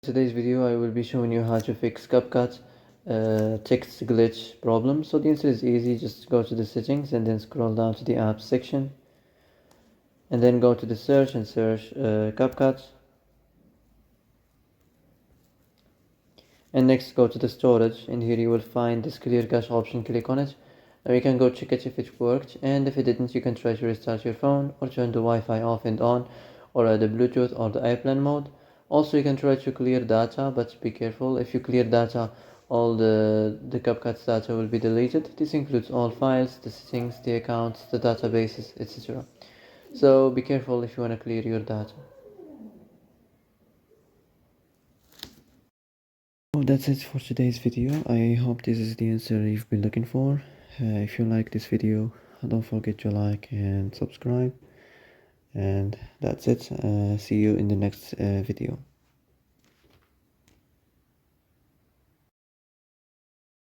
Today's video I will be showing you how to fix Capcut text glitch problem. So the answer is easy. Just go to the settings and then scroll down to the apps section and then go to the search and search Capcut, and next go to the storage, and here you will find this clear cache option. Click on it and you can go check it if it worked, and if it didn't you can try to restart your phone or turn the Wi-Fi off and on, or the Bluetooth or the airplane mode. Also you can try to clear data, but be careful. If you clear data, all the Capcut's data will be deleted. This includes all files, the settings, the accounts, the databases, etc. So be careful if you want to clear your data. So that's it for today's video. I hope this is the answer you've been looking for. If you like this video, don't forget to like and subscribe. And that's it. See you in the next video.